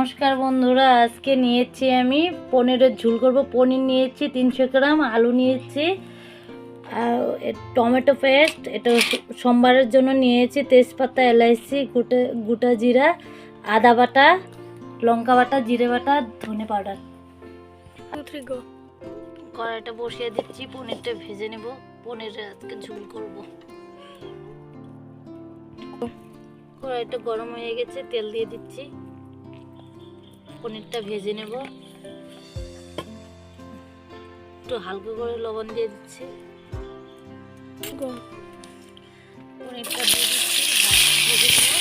নমস্কার বন্ধুরা, আজকে নিয়েছি আমি পনিরের ঝোল করব। পনির নিয়েছি 300 গ্রাম, আলু নিয়েছি, আর টমেটো পেস্ট, এটা সোমবারের জন্য নিয়েছি, তেজপাতা, এলাইচি, গোটা জিরা, আদা বাটা, লঙ্কা বাটা, জিরে বাটা, ধনে পাউডার। কড়াইটা বসিয়ে দিচ্ছি, পনিরটা ভেজে নেব। পনিরের আজকে ঝোল করব। কড়াইটা গরম হয়ে গেছে, তেল দিয়ে দিচ্ছি, পনিরটা ভেজে নেব। একটু হালকা করে লবণ দিয়ে দিচ্ছি, পনিরটা দিয়ে দিচ্ছি, ভেজে নেব।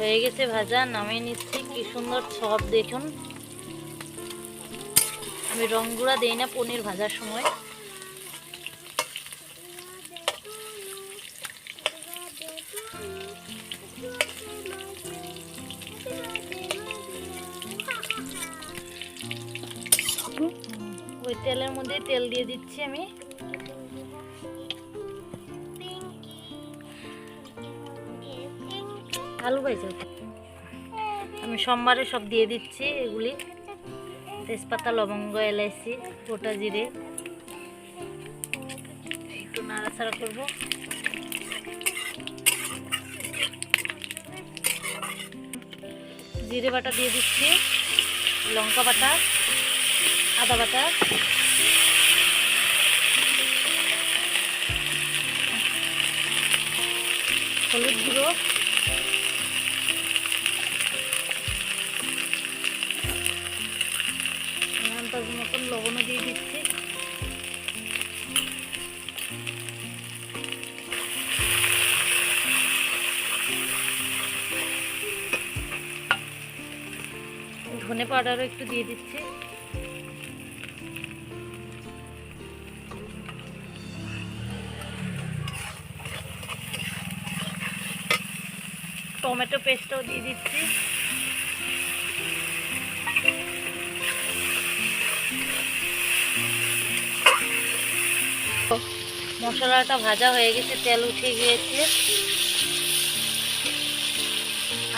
হয়ে গেছে ভাজা, নামিয়ে নিচ্ছি। কি সুন্দর সব দেখুন। আমি রং গুঁড়া দেই না পনির ভাজার সময়। ওই তেলের মধ্যে তেল দিয়ে দিচ্ছি আমি। আলু ভাজা আমি সোমবারে সব দিয়ে দিচ্ছি এগুলি, তেজপাতা, লবঙ্গ, এলাইচি, গোটা জিরে। একটু নাড়াচাড়া করব। জিরে বাটা দিয়ে দিচ্ছি, লঙ্কা বাটা, আদা বাটা, হলুদ গুঁড়ো, আন্দাজ মতন লবণও দিয়ে দিচ্ছি। ধনে পাউডারও একটু দিয়ে দিচ্ছি। টমেটো পেস্টও দিয়ে দিচ্ছি। মশলাটা ভাজা হয়ে গেছে, তেল উঠে গিয়েছে।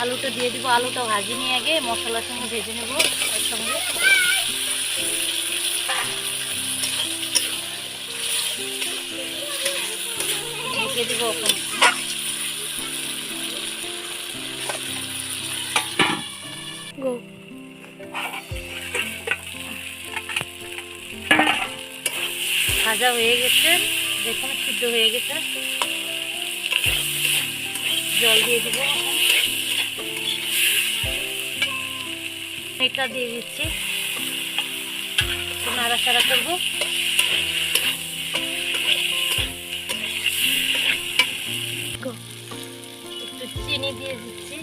আলুটা দিয়ে দিব। আলুটা ভাজি নিয়ে আগে মশলার সঙ্গে ভেজে নেব একসঙ্গে। ঢেকে দিব এখন। ভাজা হয়ে গেছে, দেখুন সিদ্ধ হয়ে গেছে। জল দিয়ে দিব। এটা দিয়ে দিচ্ছি, নাড়াচাড়া করব। একটু চিনি দিয়ে দিচ্ছি।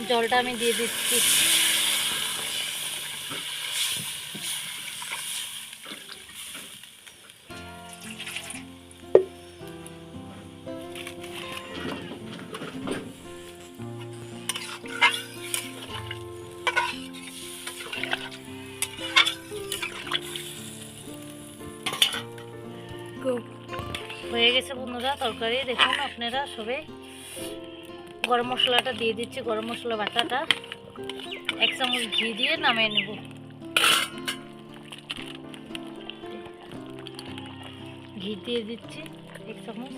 জলটা আমি দিয়ে দিচ্ছি। হয়ে গেছে বন্ধুরা তরকারি। দেখুন আপনারা সবাই। গরম মশলাটা দিয়ে দিচ্ছি, গরম মশলা বাটাটা। 1 চামচ ঘি দিয়ে নামিয়ে নেব। ঘি দিয়ে দিচ্ছি 1 চামচ।